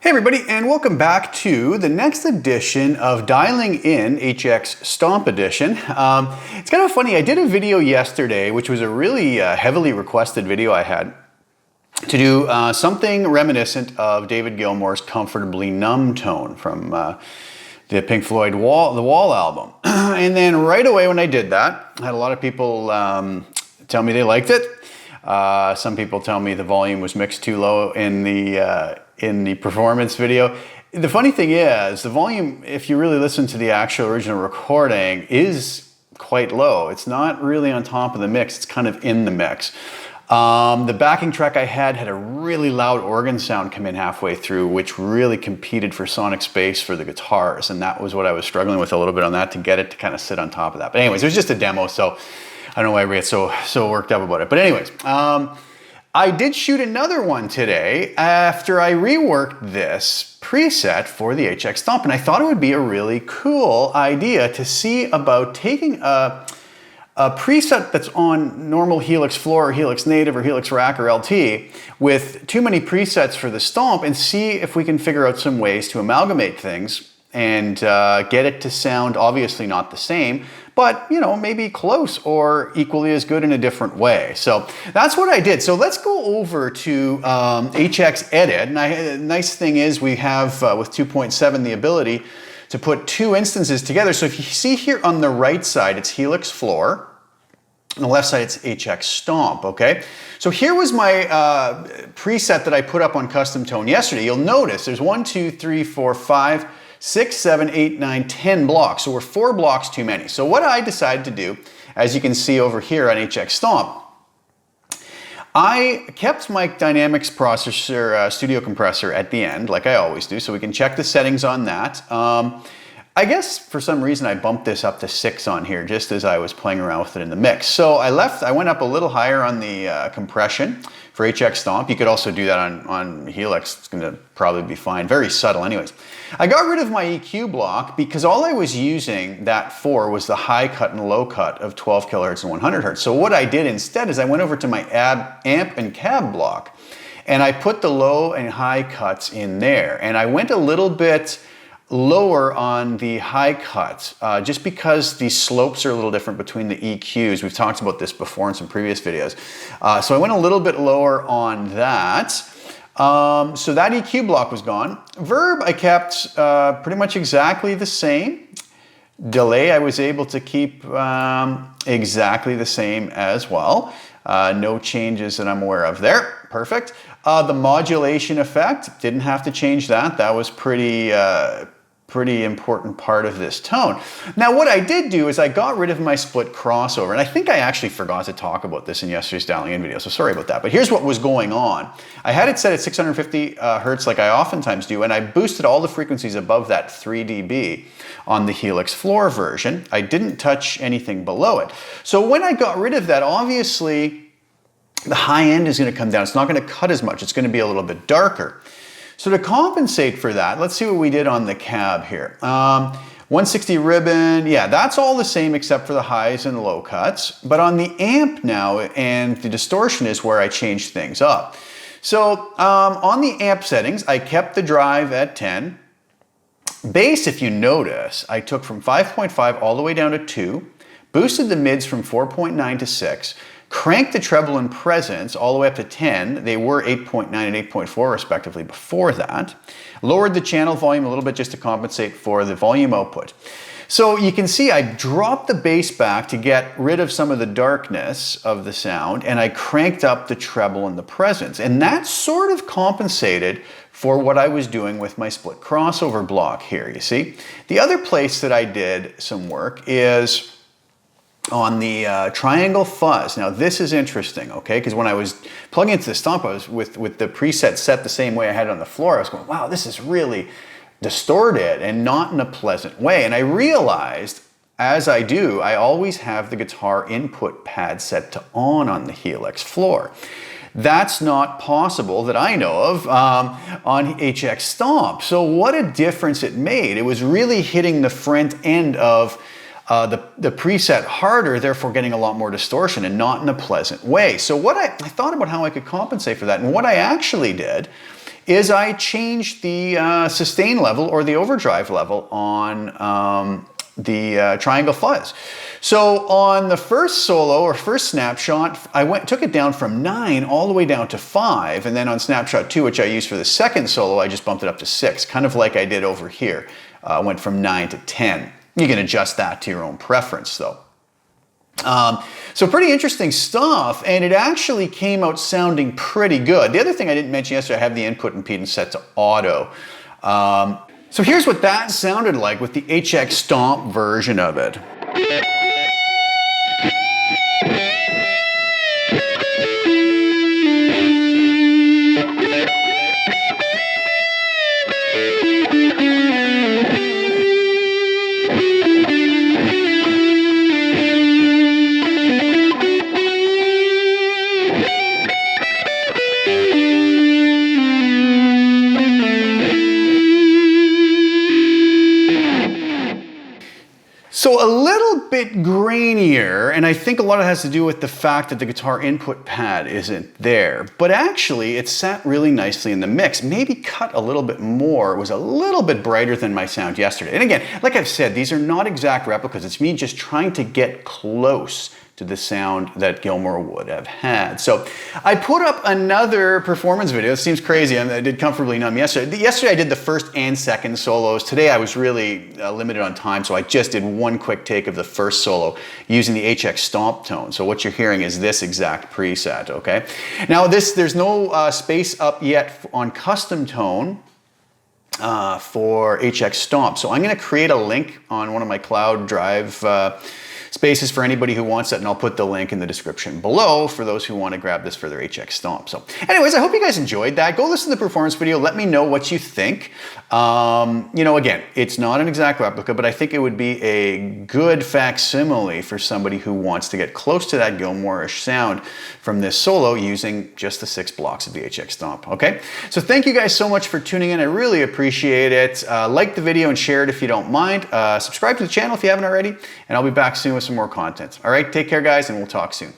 Hey everybody, and welcome back to the next edition of Dialing In HX Stomp Edition. It's kind of funny, I did a video yesterday, which was a really heavily requested video I had, to do something reminiscent of David Gilmour's Comfortably Numb tone from the Pink Floyd The Wall album. And then right away when I did that, I had a lot of people tell me they liked it. Some people tell me the volume was mixed too low in the performance video. The funny thing is, the volume, if you really listen to the actual original recording, is quite low. It's not really on top of the mix, it's kind of in the mix. The backing track I had a really loud organ sound come in halfway through, which really competed for sonic space for the guitars, and that was what I was struggling with a little bit on that, to get it to kind of sit on top of that. But anyways, it was just a demo, so I don't know why I get so worked up about it. But anyways, I did shoot another one today after I reworked this preset for the HX Stomp, and I thought it would be a really cool idea to see about taking a preset that's on normal Helix floor or Helix native or Helix rack or LT with too many presets for the Stomp, and see if we can figure out some ways to amalgamate things and get it to sound obviously not the same, but you know, maybe close or equally as good in a different way. So that's what I did. So let's go over to HX Edit. And the nice thing is we have with 2.7 the ability to put two instances together. So if you see here on the right side, it's Helix floor. On the left side, it's HX Stomp, okay? So here was my preset that I put up on CustomTone yesterday. You'll notice there's 1, 2, 3, 4, 5, 6, 7, 8, 9, 10 blocks. So we're 4 blocks too many. So what I decided to do, as you can see over here on HX Stomp, I kept my Dynamics processor studio compressor at the end, like I always do, so we can check the settings on that. I guess for some reason I bumped this up to 6 on here just as I was playing around with it in the mix. So I went up a little higher on the compression for HX Stomp. You could also do that on Helix. It's going to probably be fine. Very subtle anyways. I got rid of my EQ block because all I was using that for was the high cut and low cut of 12 kilohertz and 100 hertz. So what I did instead is I went over to my amp and cab block and I put the low and high cuts in there. And I went a little bit lower on the high cuts, just because the slopes are a little different between the EQs. We've talked about this before in some previous videos. So I went a little bit lower on that. So that EQ block was gone. Verb I kept pretty much exactly the same. Delay I was able to keep exactly the same as well. No changes that I'm aware of there. Perfect. The modulation effect, didn't have to change that. That was pretty important part of this tone. Now what I did do is I got rid of my split crossover, and I think I actually forgot to talk about this in yesterday's dialing in video, so sorry about that. But here's what was going on. I had it set at 650 hertz like I oftentimes do, and I boosted all the frequencies above that 3 dB on the Helix floor version. I didn't touch anything below it. So when I got rid of that, obviously the high end is going to come down. It's not going to cut as much. It's going to be a little bit darker. So to compensate for that, let's see what we did on the cab here. 160 ribbon, yeah, that's all the same except for the highs and low cuts. But on the amp now, and the distortion is where I changed things up. So on the amp settings, I kept the drive at 10. Bass, if you notice, I took from 5.5 all the way down to 2, boosted the mids from 4.9 to 6, cranked the treble and presence all the way up to 10. They were 8.9 and 8.4 respectively before that. Lowered the channel volume a little bit just to compensate for the volume output. So you can see I dropped the bass back to get rid of some of the darkness of the sound, and I cranked up the treble and the presence. And that sort of compensated for what I was doing with my split crossover block here, you see. The other place that I did some work is on the triangle fuzz. Now this is interesting, okay? Because when I was plugging into the Stomp, I was with the preset set the same way I had it on the floor, I was going, wow, this is really distorted and not in a pleasant way. And I realized, as I do, I always have the guitar input pad set to on the Helix floor. That's not possible that I know of on HX Stomp. So what a difference it made. It was really hitting the front end of the preset harder, therefore getting a lot more distortion and not in a pleasant way. So what I thought about how I could compensate for that, and what I actually did is I changed the sustain level or the overdrive level on the triangle fuzz. So on the first solo or first snapshot, I took it down from 9 all the way down to 5, and then on snapshot 2, which I used for the second solo, I just bumped it up to 6, kind of like I did over here. Went from 9 to 10. You can adjust that to your own preference though. So pretty interesting stuff, and it actually came out sounding pretty good. The other thing I didn't mention yesterday, I have the input impedance set to auto. So here's what that sounded like with the HX Stomp version of it. So a little bit grainier, and I think a lot of it has to do with the fact that the guitar input pad isn't there, but actually it sat really nicely in the mix, maybe cut a little bit more. It was a little bit brighter than my sound yesterday. And again, like I've said, these are not exact replicas. It's me just trying to get close to the sound that Gilmour would have had. So I put up another performance video. It seems crazy. I did Comfortably Numb yesterday. Yesterday I did the first and second solos. Today I was really limited on time, so I just did one quick take of the first solo using the HX Stomp tone. So what you're hearing is this exact preset, okay? Now there's no space up yet on CustomTone for HX Stomp. So I'm gonna create a link on one of my cloud drive spaces for anybody who wants it, and I'll put the link in the description below for those who want to grab this for their HX Stomp. So anyways, I hope you guys enjoyed that. Go listen to the performance video. Let me know what you think. You know, again, it's not an exact replica, but I think it would be a good facsimile for somebody who wants to get close to that Gilmourish sound from this solo using just the 6 blocks of the HX Stomp, okay? So thank you guys so much for tuning in. I really appreciate it. Like the video and share it if you don't mind. Subscribe to the channel if you haven't already, and I'll be back soon with some more content. All right, take care guys, and we'll talk soon.